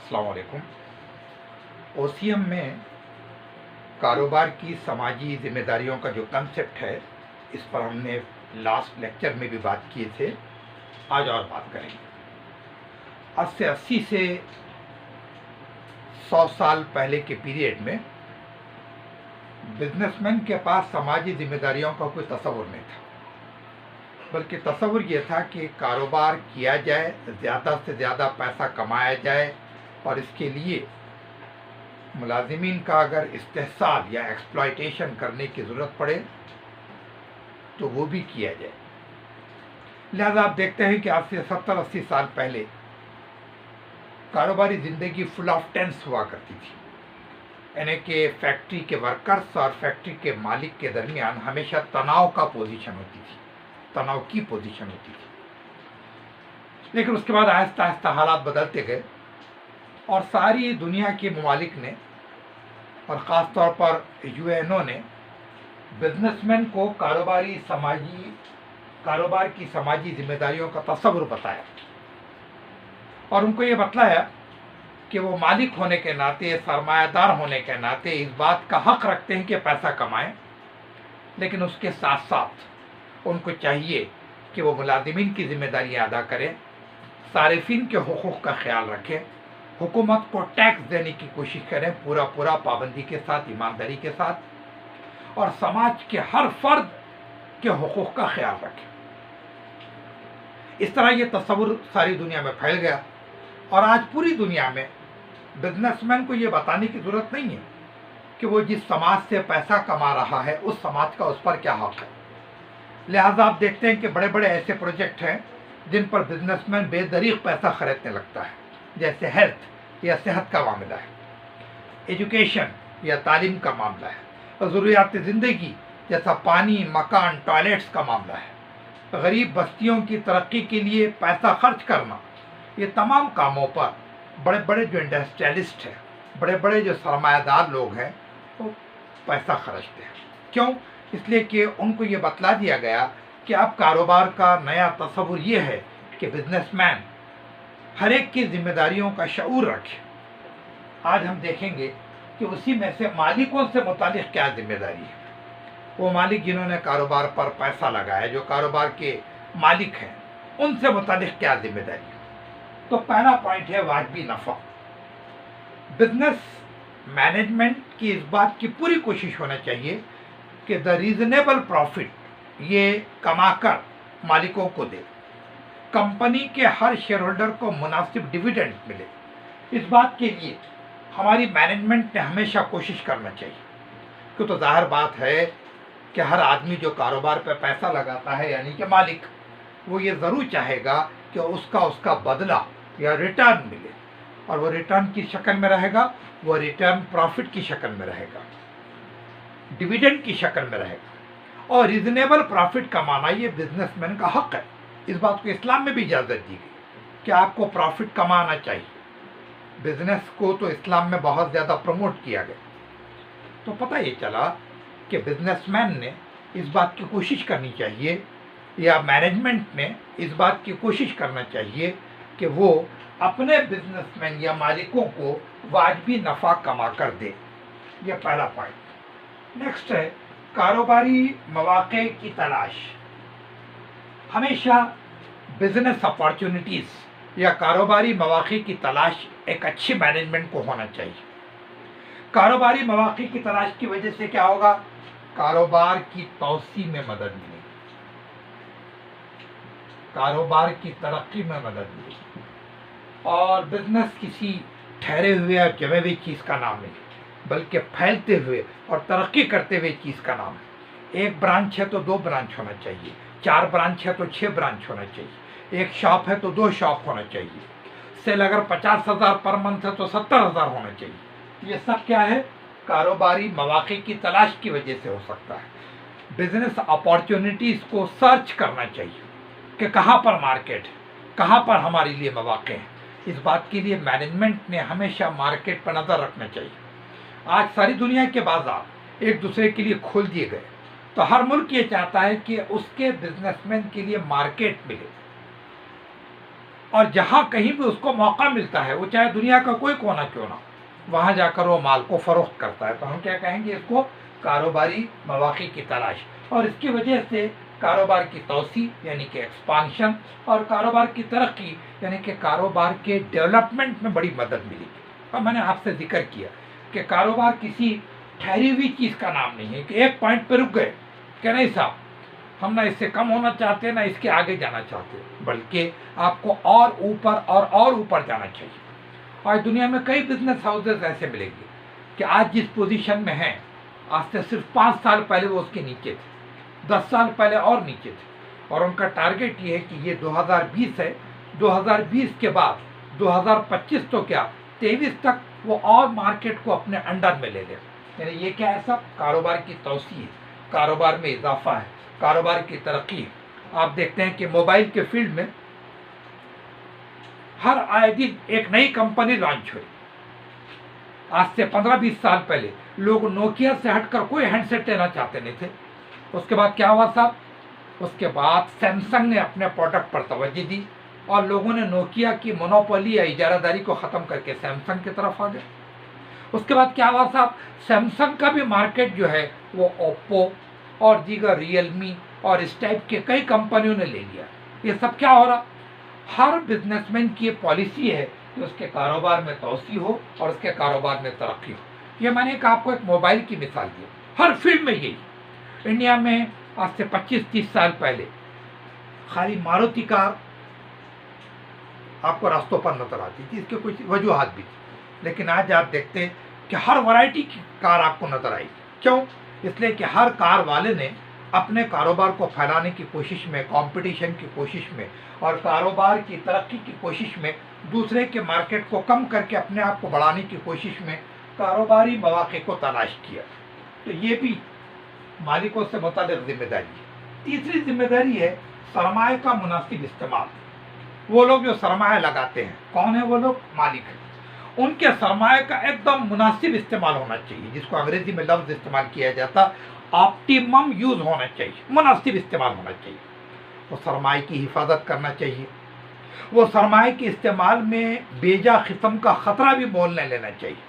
अस्सलाम वालेकुम। ओसीएम में कारोबार की समाजी जिम्मेदारियों का जो कंसेप्ट है, इस पर हमने लास्ट लेक्चर में भी बात किए थे। आज और बात करेंगे। आज से 80 से 100 साल पहले के पीरियड में बिजनेसमैन के पास समाजी जिम्मेदारियों का कोई तस्वुर नहीं था, बल्कि तस्वुर ये था कि कारोबार किया जाए, ज़्यादा से ज़्यादा पैसा कमाया जाए और इसके लिए मुलाजिमीन का अगर इस्तेहसाल या एक्सप्लॉयटेशन करने की ज़रूरत पड़े तो वो भी किया जाए। लिहाजा आप देखते हैं कि आज से 70-80 साल पहले कारोबारी ज़िंदगी फुल ऑफ टेंस हुआ करती थी, यानी कि फैक्ट्री के वर्कर्स और फैक्ट्री के मालिक के दरमियान हमेशा तनाव की पोजीशन होती थी। लेकिन उसके बाद आहिस्ता आहिस्ता हालात बदलते गए और सारी दुनिया के ममालिक ने और ख़ास तौर पर यूएनओ ने बिजनेसमैन को कारोबार की समाजी जिम्मेदारियों का तस्वुर बताया और उनको ये बतलाया कि वो मालिक होने के नाते, सरमायादार होने के नाते इस बात का हक रखते हैं कि पैसा कमाएं, लेकिन उसके साथ साथ उनको चाहिए कि वो मुलाजिमीन की जिम्मेदारियां अदा करें, सारिफिन के हुकूक का ख्याल रखें, हुकूमत को टैक्स देने की कोशिश करें पूरा पाबंदी के साथ, ईमानदारी के साथ, और समाज के हर फर्द के हुकूक का ख्याल रखें। इस तरह ये तस्वुर सारी दुनिया में फैल गया और आज पूरी दुनिया में बिजनेसमैन को ये बताने की ज़रूरत नहीं है कि वो जिस समाज से पैसा कमा रहा है उस समाज का उस पर क्या हक है। लिहाजा आप देखते हैं कि बड़े बड़े ऐसे प्रोजेक्ट हैं जिन पर बिजनेसमैन बेदरीग पैसा खरीदने लगता है, जैसे हेल्थ या सेहत का मामला है, एजुकेशन या तालीम का मामला है, और ज़रूरियात ज़िंदगी जैसा पानी, मकान, टॉयलेट्स का मामला है, गरीब बस्तियों की तरक्की के लिए पैसा खर्च करना। ये तमाम कामों पर बड़े बड़े जो इंडस्ट्रियलिस्ट हैं, बड़े बड़े जो सरमायादार लोग हैं, वो पैसा खर्चते हैं। क्यों? इसलिए कि उनको ये बतला दिया गया कि अब कारोबार का नया तस्वुर ये है कि बिजनेसमैन हर एक की जिम्मेदारियों का शऊर रखे। आज हम देखेंगे कि उसी में से मालिकों से मुतालिक क्या जिम्मेदारी है। वो मालिक जिन्होंने कारोबार पर पैसा लगाया, जो कारोबार के मालिक हैं, उनसे मुतालिक क्या जिम्मेदारी है। तो पहला पॉइंट है वाजिबी नफ़ा। बिजनेस मैनेजमेंट की इस बात की पूरी कोशिश होना चाहिए कि द रीजनेबल प्रॉफिट ये कमाकर मालिकों को दे, कंपनी के हर शेयर होल्डर को मुनासिब डिविडेंड मिले। इस बात के लिए हमारी मैनेजमेंट ने हमेशा कोशिश करना चाहिए, क्यों तो ज़ाहिर बात है कि हर आदमी जो कारोबार पर पैसा लगाता है, यानी कि मालिक, वो ये ज़रूर चाहेगा कि उसका बदला या रिटर्न मिले, और वो रिटर्न की शक्ल में रहेगा, वो रिटर्न प्रॉफिट की शक्ल में रहेगा, डिविडेंड की शक्ल में रहेगा। और रीजनेबल प्रॉफिट कमाना ये बिजनेसमैन का हक है। इस बात को इस्लाम में भी इजाज़त दी गई कि आपको प्रॉफिट कमाना चाहिए। बिजनेस को तो इस्लाम में बहुत ज़्यादा प्रमोट किया गया। तो पता ये चला कि बिजनेसमैन ने इस बात की कोशिश करनी चाहिए, या मैनेजमेंट ने इस बात की कोशिश करना चाहिए कि वो अपने बिजनेसमैन या मालिकों को वाजिबी नफ़ा कमा कर दे। ये पहला पॉइंट। नेक्स्ट है कारोबारी मौक़े की तलाश। हमेशा बिजनेस अपॉर्चुनिटीज़ या कारोबारी मौक़े की तलाश एक अच्छी मैनेजमेंट को होना चाहिए। कारोबारी मौक़े की तलाश की वजह से क्या होगा? कारोबार की तौसी में मदद मिलेगी, कारोबार की तरक्की में मदद मिलेगी। और बिजनेस किसी ठहरे हुए और जमे हुए चीज़ का नाम नहीं, बल्कि फैलते हुए और तरक्की करते हुए चीज़ का नाम है। एक ब्रांच है तो 2 ब्रांच होना चाहिए, 4 ब्रांच है तो 6 ब्रांच होना चाहिए, एक शॉप है तो 2 शॉप होना चाहिए, सेल अगर 50,000 पर मंथ है तो 70,000 होना चाहिए। ये सब क्या है? कारोबारी मौक़े की तलाश की वजह से हो सकता है। बिजनेस अपॉर्चुनिटीज़ को सर्च करना चाहिए कि कहाँ पर मार्केट है, कहाँ पर हमारे लिए मौक़े हैं। इस बात के लिए मैनेजमेंट ने हमेशा मार्केट पर नज़र रखना चाहिए। आज सारी दुनिया के बाजार एक दूसरे के लिए खोल दिए गए, तो हर मुल्क ये चाहता है कि उसके बिजनेसमैन के लिए मार्केट मिले اور جہاں کہیں بھی اس کو موقع ملتا ہے، وہ چاہے دنیا کا کوئی کونا کیوں نہ، وہاں جا کر وہ مال کو فروخت کرتا ہے. تو ہم کیا کہیں گے اس کو؟ کاروباری مواقع کی تلاش. اور اس کی وجہ سے کاروبار کی توسیع یعنی کہ ایکسپانشن، اور کاروبار کی ترقی یعنی کہ کاروبار کے ڈیولپمنٹ میں بڑی مدد ملی. اور میں نے آپ سے ذکر کیا کہ کاروبار کسی ٹھہری ہوئی چیز کا نام نہیں ہے کہ ایک پوائنٹ پہ رک گئے کہ نہیں صاحب ہم نہ اس سے کم ہونا چاہتے نہ اس کے آگے جانا چاہتے، بلکہ آپ کو اور اوپر جانا چاہیے. آج دنیا میں کئی بزنس ہاؤسز ایسے ملیں گے کہ آج جس پوزیشن میں ہیں، آج سے صرف 5 سال پہلے وہ اس کے نیچے تھے، 10 سال پہلے اور نیچے تھے. اور ان کا ٹارگیٹ یہ ہے کہ یہ 2020 ہے، 2020 کے بعد 2025 تو کیا 23 تک وہ اور مارکیٹ کو اپنے انڈر میں لے لیں. یعنی یہ کیا ہے سب؟ کاروبار کی توسیع ہے، کاروبار میں اضافہ ہے، کاروبار کی ترقی ہے. آپ دیکھتے ہیں کہ موبائل کے فیلڈ میں ہر آئے دن ایک نئی کمپنی لانچ ہوئی. آج سے 15-20 سال پہلے لوگ نوکیا سے ہٹ کر کوئی ہینڈ سیٹ لینا چاہتے نہیں تھے. اس کے بعد کیا ہوا صاحب؟ اس کے بعد سیمسنگ نے اپنے پروڈکٹ پر توجہ دی اور لوگوں نے نوکیا کی مونوپولی یا اجارہ داری کو ختم کر کے سیمسنگ کی طرف آ گئے. اس کے بعد کیا ہوا صاحب؟ سیمسنگ کا بھی مارکیٹ جو ہے وہ اوپو اور دیگر ریئلمی اور اس ٹائپ کے کئی کمپنیوں نے لے لیا. یہ سب کیا ہو رہا؟ ہر بزنس مین کی یہ پالیسی ہے کہ اس کے کاروبار میں توسیع ہو اور اس کے کاروبار میں ترقی ہو. یہ میں نے آپ کو ایک موبائل کی مثال دی، ہر فیلڈ میں یہی. انڈیا میں آج سے 25-30 سال پہلے خالی ماروتی کار آپ کو راستوں پر نظر آتی تھی، اس کے کچھ وجوہات بھی تھی، لیکن آج آپ دیکھتے ہیں کہ ہر ورائٹی کی کار آپ کو نظر آئی. کیوں؟ اس لیے کہ ہر کار والے نے اپنے کاروبار کو پھیلانے کی کوشش میں، کمپٹیشن کی کوشش میں اور کاروبار کی ترقی کی کوشش میں، دوسرے کے مارکیٹ کو کم کر کے اپنے آپ کو بڑھانے کی کوشش میں کاروباری مواقع کو تلاش کیا. تو یہ بھی مالکوں سے متعلق ذمہ داری ہے. تیسری ذمہ داری ہے سرمایہ کا مناسب استعمال. وہ لوگ جو سرمایہ لگاتے ہیں کون ہیں؟ وہ لوگ مالک ہیں. ان کے سرمایہ کا ایک دم مناسب استعمال ہونا چاہیے، جس کو انگریزی میں لفظ استعمال کیا جاتا آپٹیمم یوز ہونا چاہیے، مناسب استعمال ہونا چاہیے. وہ سرمایہ کی حفاظت کرنا چاہیے. وہ سرمایہ کے استعمال میں بیجا قسم کا خطرہ بھی مول نہیں لینا چاہیے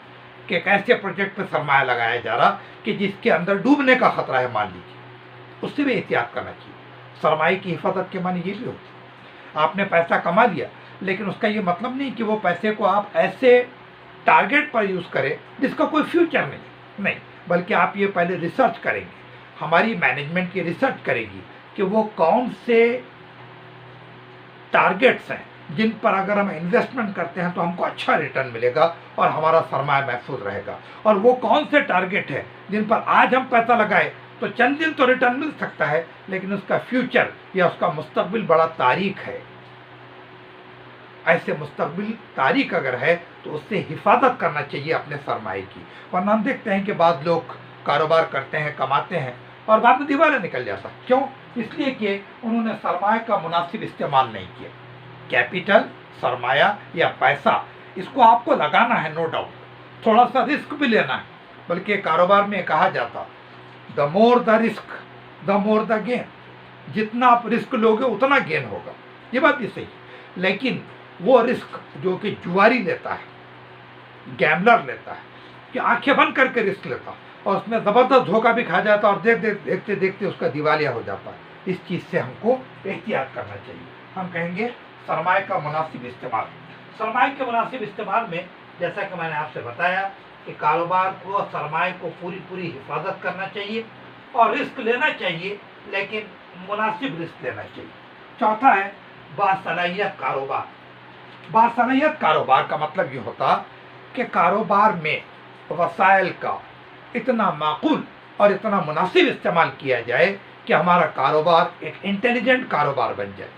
کہ ایک ایسے پروجیکٹ پہ سرمایہ لگایا جا رہا کہ جس کے اندر ڈوبنے کا خطرہ ہے مان لیجیے، اس سے بھی احتیاط کرنا چاہیے. سرمایہ کی حفاظت کے معنی یہ بھی ہوتی ہے آپ نے پیسہ کما لیا، لیکن اس کا یہ مطلب نہیں کہ وہ پیسے کو آپ ایسے ٹارگیٹ پر یوز کریں جس کا کوئی فیوچر نہیں، بلکہ آپ یہ پہلے ریسرچ کریں گے. ہماری مینجمنٹ کی ریسرچ کرے گی کہ وہ کون سے ٹارگیٹس ہیں جن پر اگر ہم انویسٹمنٹ کرتے ہیں تو ہم کو اچھا ریٹرن ملے گا اور ہمارا سرمایہ محفوظ رہے گا، اور وہ کون سے ٹارگیٹ ہیں جن پر آج ہم پیسہ لگائے تو چند دن تو ریٹرن مل سکتا ہے لیکن اس کا فیوچر یا اس کا مستقبل بڑا تاریک ہے. ایسے مستقبل تاریک اگر ہے تو اس سے حفاظت کرنا چاہیے اپنے سرمایہ کی. ورنہ ہم دیکھتے ہیں کہ بعض لوگ کاروبار کرتے ہیں، کماتے ہیں اور بعد میں دیوالیہ نکل جاتا. کیوں؟ اس لیے کہ انہوں نے سرمایہ کا مناسب استعمال نہیں کیا. کیپٹل، سرمایہ یا پیسہ، اس کو آپ کو لگانا ہے، نو ڈاؤٹ، تھوڑا سا رسک بھی لینا ہے. بلکہ کاروبار میں کہا جاتا دا مور the risk the more the gain. جتنا آپ رسک لوگے اتنا گین ہوگا. یہ بات بھی صحیح ہے، لیکن وہ رسک جو کہ جواری لیتا ہے، گیملر لیتا ہے، کہ آنکھیں بند کر کے رسک لیتا اور اس میں زبردست دھوکہ بھی کھا جاتا اور دیکھتے دیکھتے اس کا دیوالیہ ہو جاتا ہے. اس چیز سے ہم کو احتیاط کرنا چاہیے. ہم کہیں گے سرمایہ کا مناسب استعمال. سرمایہ کے مناسب استعمال میں جیسا کہ میں نے آپ سے بتایا کہ کاروبار کو، سرمایہ کو پوری حفاظت کرنا چاہیے اور رسک لینا چاہیے، لیکن مناسب رسک لینا چاہیے. چوتھا ہے باصلاحیت کاروبار. باصلاحیت کاروبار کا مطلب یہ ہوتا کہ کاروبار میں وسائل کا اتنا معقول اور اتنا مناسب استعمال کیا جائے کہ ہمارا کاروبار ایک انٹیلیجنٹ کاروبار بن جائے،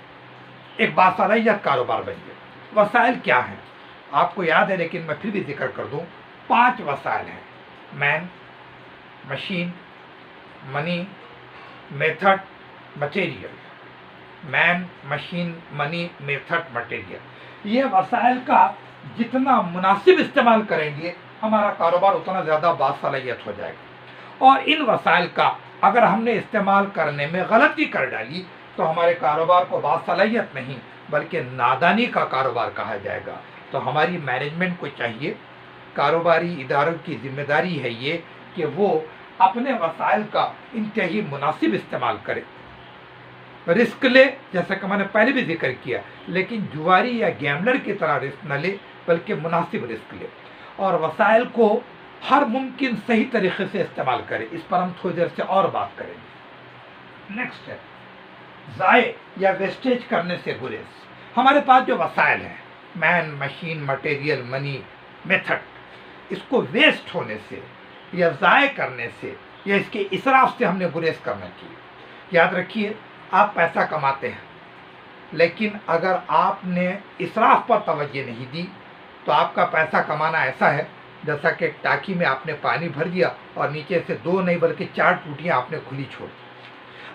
ایک باصلاحیت کاروبار بن جائے. وسائل کیا ہیں آپ کو یاد ہے، لیکن میں پھر بھی ذکر کر دوں. 5 وسائل ہیں: مین، مشین، منی، میتھڈ، مٹیریل. مین، مشین، منی، میتھڈ، مٹیریل. یہ وسائل کا جتنا مناسب استعمال کریں گے ہمارا کاروبار اتنا زیادہ باصلاحیت ہو جائے گا. اور ان وسائل کا اگر ہم نے استعمال کرنے میں غلطی کر ڈالی تو ہمارے کاروبار کو باصلاحیت نہیں बल्कि नादानी का कारोबार कहा जाएगा। तो हमारी मैनेजमेंट को चाहिए, कारोबारी इदारों की जिम्मेदारी है ये कि वो अपने वसाइल का इंतहाई मुनासिब इस्तेमाल करे, रिस्क ले, जैसा कि मैंने पहले भी जिक्र किया, लेकिन जुआरी या गैमलर की तरह रिस्क न ले, बल्कि मुनासिब रिस्क ले, और वसाइल को हर मुमकिन सही तरीके से इस्तेमाल करे। इस पर हम थोड़ी देर से और बात करेंगे। नेक्स्ट है ज़ाये या वेस्टेज करने से गुरेज। हमारे पास जो वसाइल हैं, man, machine, material, money, method, इसको वेस्ट होने से या ज़ाये करने से या इसके इसराफ से हमने गुरेज करना चाहिए। याद रखिए, आप पैसा कमाते हैं, लेकिन अगर आपने इसराफ पर तवज्जो नहीं दी तो आपका पैसा कमाना ऐसा है जैसा कि एक टाकी में आपने पानी भर दिया और नीचे से 2 नहीं बल्कि 4 टूटियाँ आपने खुली छोड़ दी।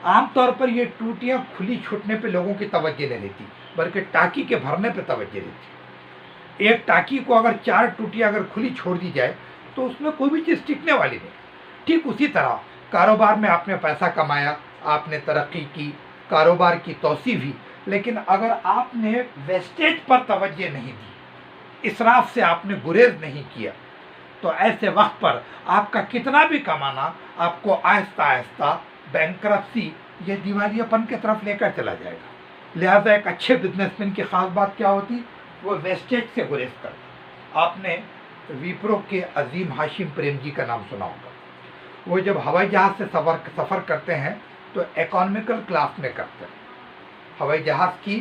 आमतौर पर ये टूटियाँ खुली छूटने पे लोगों की तवज्जो नहीं रहती, बल्कि टाकी के भरने पे तवज्जो रहती। एक टाकी को अगर 4 टूटियाँ अगर खुली छोड़ दी जाए तो उसमें कोई भी चीज़ टिकने वाली नहीं। ठीक उसी तरह कारोबार में आपने पैसा कमाया, आपने तरक्की की, कारोबार की तोसी भी, लेकिन अगर आपने वेस्टेज पर तवज्जो नहीं दी, इसराफ से आपने गुरेज नहीं किया, तो ऐसे वक्त पर आपका कितना भी कमाना आपको आहिस्ता आहिस्ता बैंकरप्सी या दिवालियापन की तरफ लेकर चला जाएगा। लिहाजा एक अच्छे बिजनेसमैन की खास बात क्या होती, वो वेस्टेज से गुरेज करता। आपने विप्रो के अजीम हाशिम प्रेमजी का नाम सुना होगा। वो जब हवाई जहाज़ से सफ़र करते हैं तो इकोनॉमिकल क्लास में करते हैं। हवाई जहाज़ की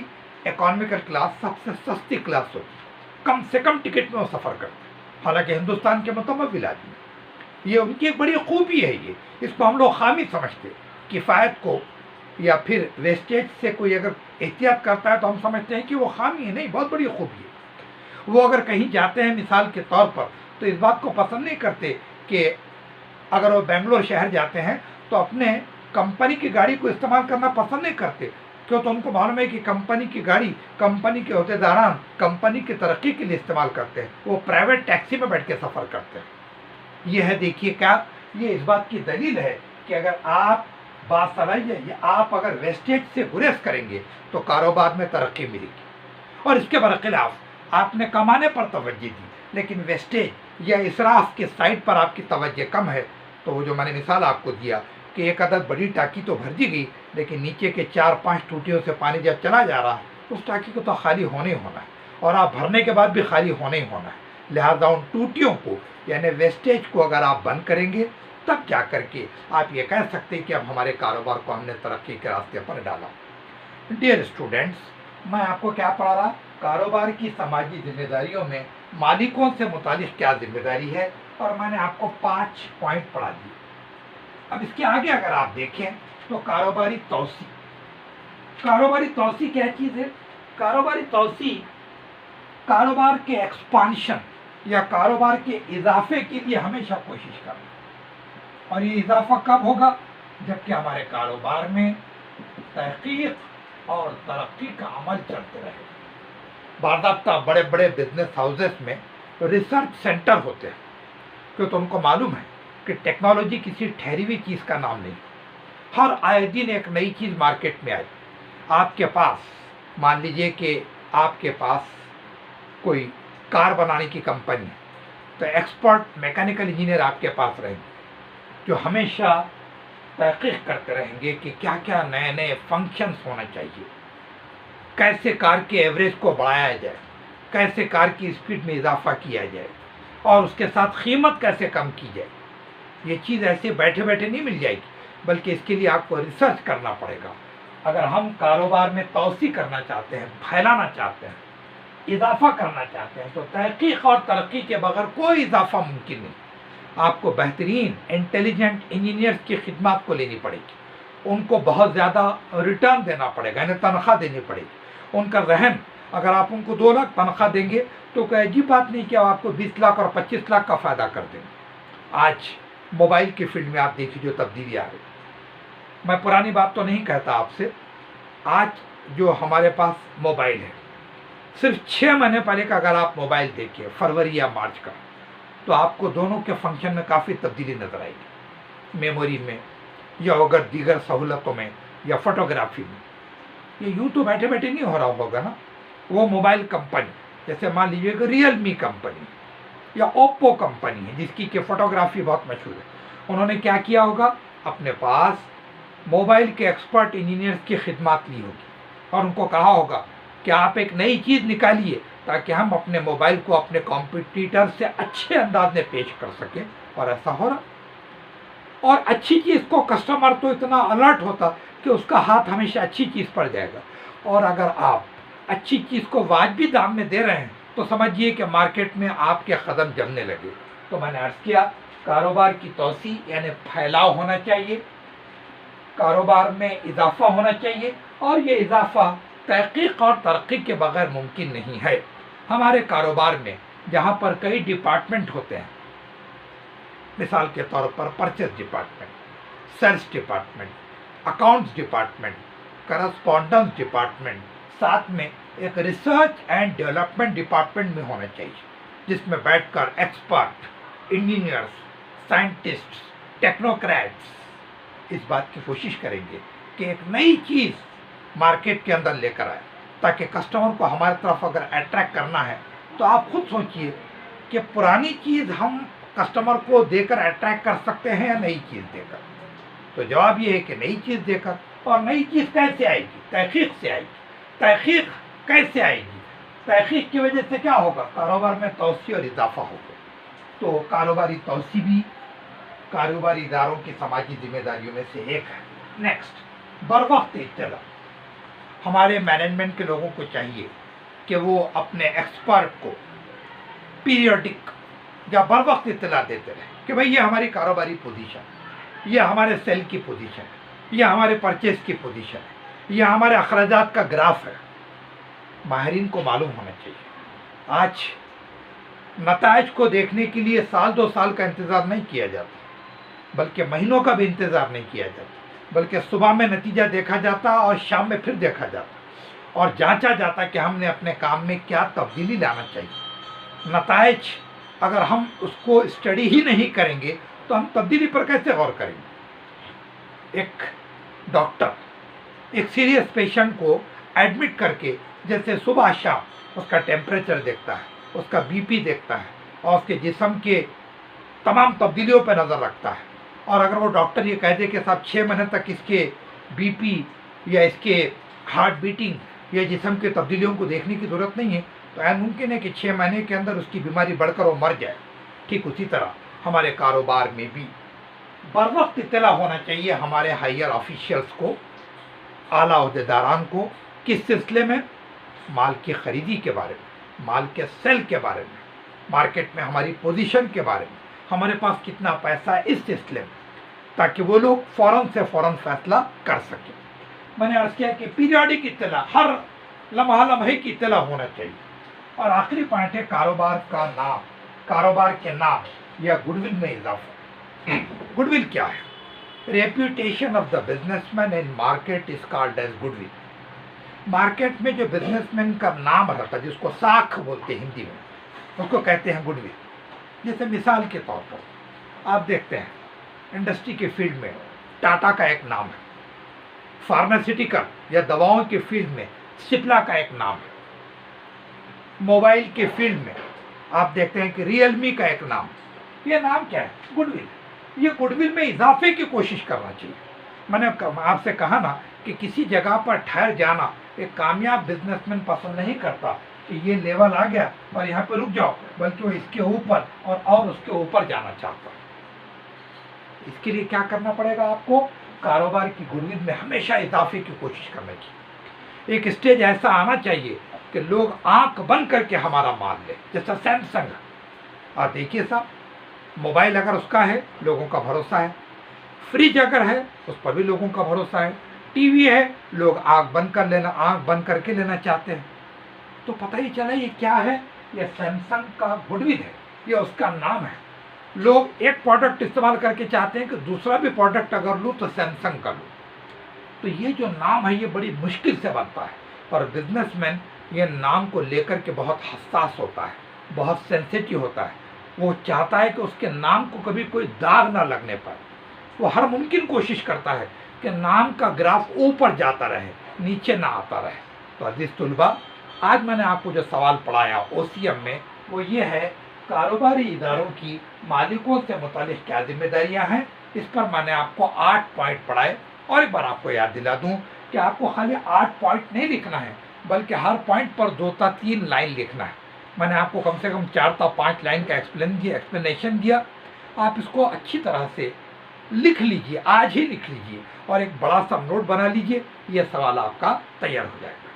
इकोनॉमिकल क्लास सबसे सस्ती क्लास होती है, कम से कम टिकट में वो सफ़र करते हैं। हालांकि हिंदुस्तान के मुतमव्विल आदमी, ये उनकी एक बड़ी खूबी है। ये इसको हम लोग खामी समझते, किफ़ायत को या फिर वेस्टेज से कोई अगर एहतियात करता है तो हम समझते हैं कि वो खामी है। नहीं, बहुत बड़ी खूबी है। वो अगर कहीं जाते हैं मिसाल के तौर पर तो इस बात को पसंद नहीं करते कि अगर वो बेंगलोर शहर जाते हैं तो अपने कंपनी की गाड़ी को इस्तेमाल करना पसंद नहीं करते। क्यों? तो उनको मालूम है कि कंपनी की गाड़ी कंपनी के अहदेदारान कंपनी की तरक्की के लिए इस्तेमाल करते हैं। वो प्राइवेट टैक्सी में बैठ के सफ़र करते हैं। ये है, देखिए क्या, ये इस बात की दलील है कि अगर आप बासलाहियत या आप अगर वेस्टेज से गुरेज करेंगे तो कारोबार में तरक्की मिलेगी। और इसके बरखिलाफ आपने कमाने पर तवज्जो दी, लेकिन वेस्टेज या इसराफ के साइड पर आपकी तवज्जो कम है, तो वो जो मैंने मिसाल आपको दिया कि एक अदद बड़ी टाकी तो भर दी गई, लेकिन नीचे के 4-5 टूटियों से पानी जब चला जा रहा है उस टाकी को तो खाली होने ही होना है, और आप भरने के बाद भी खाली होने ही होना है। लिहाजा उन टूटियों को यानी वेस्टेज को अगर आप बंद करेंगे तब जा करके आप ये कह सकते हैं कि अब हमारे कारोबार को हमने तरक्की के रास्ते पर डाला। डियर स्टूडेंट्स, मैं आपको क्या पढ़ा रहा, कारोबार की समाजी जिम्मेदारियों में मालिकों से मुतालिक क्या जिम्मेदारी है, और मैंने आपको 5 पॉइंट पढ़ा दिए। अब इसके आगे अगर आप देखें तो कारोबारी तौसी। कारोबारी तौसी क्या चीज़ है? कारोबारी तौसी कारोबार के एक्सपांशन या कारोबार के इजाफे के लिए हमेशा कोशिश करना। और ये इजाफा कब होगा? जबकि हमारे कारोबार में तहकीक और तरक्की का अमल चलते रहे। बाज़ाब्ता बड़े बड़े बिजनेस हाउसेस में रिसर्च सेंटर होते हैं, क्योंकि उनको मालूम है कि टेक्नोलॉजी किसी ठहरी हुई चीज़ का नाम नहीं। हर आए दिन एक नई चीज़ मार्केट में आई। आपके पास मान लीजिए कि आपके पास कोई कार बनाने की कंपनी है, तो एक्सपर्ट मैकेनिकल इंजीनियर आपके पास रहेंगे जो हमेशा तहकीक करते रहेंगे कि क्या क्या नए नए फंक्शंस होना चाहिए, कैसे कार के एवरेज को बढ़ाया जाए, कैसे कार की स्पीड में इजाफा किया जाए, और उसके साथ कीमत कैसे कम की जाए। ये चीज़ ऐसे बैठे बैठे नहीं मिल जाएगी, बल्कि इसके लिए आपको रिसर्च करना पड़ेगा। अगर हम कारोबार में तौसी करना चाहते हैं, फैलाना चाहते हैं, इजाफा करना चाहते हैं, तो तहकीक और तरक्की के बगैर कोई इजाफा मुमकिन नहीं। आपको बेहतरीन इंटेलिजेंट इंजीनियर्स की खिदमत को लेनी पड़ेगी, उनको बहुत ज़्यादा रिटर्न देना पड़ेगा, यानी तनख्वाह देनी पड़ेगी। उनका रहन, अगर आप उनको 2 लाख तनख्वाह देंगे तो कोई अजीब बात नहीं कि आपको 20 लाख और 25 लाख का फ़ायदा कर देंगे। आज मोबाइल की फील्ड में आप देखिए जो तब्दीली आ रही, मैं पुरानी बात तो नहीं कहता आपसे। आज जो हमारे पास मोबाइल है, सिर्फ 6 महीने पहले का अगर आप मोबाइल देखिए, फरवरी या मार्च का, तो आपको दोनों के फंक्शन में काफ़ी तब्दीली नज़र आएगी। मेमोरी में या अगर दीगर सहूलतों में या फोटोग्राफी में। ये यूँ तो बैठे बैठे नहीं हो रहा होगा ना, वो मोबाइल कंपनी, जैसे मान लीजिए कि रियलमी कंपनी या ओप्पो कंपनी है जिसकी कि फोटोग्राफी बहुत मशहूर है, उन्होंने क्या किया होगा, अपने पास मोबाइल के एक्सपर्ट इंजीनियर्स की खिदमत ली होगी और उनको कहा होगा कि आप एक नई चीज़ निकालिए ताकि हम अपने मोबाइल को अपने कॉम्पिटिटर से अच्छे अंदाज में पेश कर सकें, और ऐसा हो रहा। और अच्छी चीज़ को कस्टमर तो इतना अलर्ट होता कि उसका हाथ हमेशा अच्छी चीज़ पर जाएगा, और अगर आप अच्छी चीज़ को वाजिबी दाम में दे रहे हैं तो समझिए कि मार्केट में आपके कदम जमने लगे। तो मैंने अर्ज़ किया, कारोबार की तोसी यानी फैलाव होना चाहिए, कारोबार में इजाफा होना चाहिए, और ये इजाफा तहकीक और तरक्की के बगैर मुमकिन नहीं है। हमारे कारोबार में जहाँ पर कई डिपार्टमेंट होते हैं, मिसाल के तौर पर purchase department, sales department, accounts department, correspondence department, साथ में एक रिसर्च एंड डेवलपमेंट डिपार्टमेंट में होना चाहिए, जिसमें बैठकर एक्सपर्ट, इंजीनियर्स, साइंटिस्ट्स, टेक्नोक्रेट्स इस बात की कोशिश करेंगे कि एक नई चीज़ मार्केट के अंदर लेकर आए, ताकि कस्टमर को हमारी तरफ अगर अट्रैक्ट करना है तो आप खुद सोचिए कि पुरानी चीज़ हम कस्टमर को देकर अट्रैक्ट कर सकते हैं या नई चीज़ देकर। तो जवाब ये है कि नई चीज़ देकर। और नई चीज़ कैसे आएगी? तहकीक से आएगी। तहकीक कैसे आएगी? तहकीक की वजह से क्या होगा? कारोबार में तोसी और इजाफा होगा। तो कारोबारी तोसी भी कारोबारी इदारों की समाजी जिम्मेदारियों में से एक है। नेक्स्ट, बरवक्त इत्तला। हमारे मैनेजमेंट के लोगों को चाहिए कि वो अपने एक्सपर्ट को पीरियडिक या बर वक्त इत्तला देते रहे कि भाई ये हमारी कारोबारी पोजीशन है, ये हमारे सेल की पोजीशन है, ये हमारे परचेज की पोजीशन है, ये हमारे अखराजात का ग्राफ है। माहिरीन को मालूम होना चाहिए। आज नताइज को देखने के लिए साल 2 साल का इंतज़ार नहीं किया जाता, बल्कि महीनों का भी इंतज़ार नहीं किया जाता, बल्कि सुबह में नतीजा देखा जाता और शाम में फिर देखा जाता और जांचा जाता कि हमने अपने काम में क्या तब्दीली लाना चाहिए। नताइज अगर हम उसको स्टडी ही नहीं करेंगे तो हम तब्दीली पर कैसे गौर करेंगे? एक डॉक्टर एक सीरियस पेशेंट को एडमिट करके जैसे सुबह शाम उसका टेम्परेचर देखता है, उसका बीपी देखता है और उसके जिस्म के तमाम तब्दीलियों पर नज़र रखता है, और अगर वो डॉक्टर ये कह दे कि साहब 6 महीने तक इसके बीपी या इसके हार्ट बीटिंग या जिस्म के तब्दीलियों को देखने की ज़रूरत नहीं है, तो ऐसा मुमकिन है कि 6 महीने के अंदर उसकी बीमारी बढ़कर वो मर जाए। ठीक उसी तरह हमारे कारोबार में भी बर वक्त इत्तला होना चाहिए हमारे हायर ऑफिशियल्स को, आला अहदेदारान को। किस सिलसिले में? माल की ख़रीदी के बारे में, माल के सेल के बारे में, मार्केट में हमारी पोजीशन के बारे में, हमारे पास कितना पैसा है इस सिलसिले में, ताकि वो लोग फ़ौरन से फ़ौरन फैसला कर सकें। मैंने अर्ज़ किया कि पीरियडिक इत्तला, हर लम्हा लम्हे की इत्तला होना चाहिए। और आखिरी पॉइंट है कारोबार का नाम, कारोबार के नाम या गुडविल में इजाफा। गुडविल क्या है? Reputation of the businessman in market is called as goodwill. Market में जो बिजनेसमैन का नाम रहता है, जिसको साख बोलते हैं हिंदी में, उसको कहते हैं गुडविल। जैसे मिसाल के तौर पर आप देखते हैं इंडस्ट्री के फील्ड में टाटा का एक नाम है, फार्मास्यूटिकल या दवाओं के फील्ड में सिप्ला का एक नाम है, मोबाइल के फील्ड में आप देखते हैं कि रियलमी का एक नाम। ये नाम क्या है? गुडविल। ये गुडविल में इजाफे की कोशिश करना चाहिए। मैंने आपसे कहा ना कि किसी जगह पर ठहर जाना एक कामयाब बिजनेसमैन पसंद नहीं करता कि ये लेवल आ गया और यहाँ पर रुक जाओ, बल्कि वो इसके ऊपर और उसके ऊपर जाना चाहता है। इसके लिए क्या करना पड़ेगा आपको? कारोबार की गुडविल में हमेशा इजाफे की कोशिश करना चाहिए। एक स्टेज ऐसा आना चाहिए कि लोग आंख बंद करके हमारा माल ले, जैसा सैमसंग। और देखिए साहब, मोबाइल अगर उसका है लोगों का भरोसा है, फ्रिज अगर है उस पर भी लोगों का भरोसा है, टीवी है, लोग आंख बंद करके लेना चाहते हैं। तो पता ही चला ये क्या है? ये सैमसंग का गुडविल है, ये उसका नाम है। लोग एक प्रोडक्ट इस्तेमाल करके चाहते हैं कि दूसरा भी प्रोडक्ट अगर लूँ तो सैमसंग का लूँ। तो ये जो नाम है ये बड़ी मुश्किल से बनता है, और बिजनेसमैन ये नाम को लेकर के बहुत हसास होता है, बहुत सेंसिटिव होता है। वो चाहता है कि उसके नाम को कभी कोई दाग ना लगने पाए। वो हर मुमकिन कोशिश करता है कि नाम का ग्राफ ऊपर जाता रहे, नीचे ना आता रहे। तो अजीज तुलबा, आज मैंने आपको जो सवाल पढ़ाया ओसीएम में वो ये है, कारोबारी इदारों की मालिकों से मुतालिक क्या जिम्मेदारियां हैं। इस पर मैंने आपको 8 पॉइंट पढ़ाए, और एक बार आपको याद दिला दूं कि आपको खाली 8 पॉइंट नहीं लिखना है, बल्कि हर पॉइंट पर 2 या 3 लाइन लिखना है। मैंने आपको कम से कम 4 या 5 लाइन का एक्सप्लेनेशन दिया। आप इसको अच्छी तरह से लिख लीजिए, आज ही लिख लीजिए, और एक बड़ा सा नोट बना लीजिए। यह सवाल आपका तैयार हो जाएगा।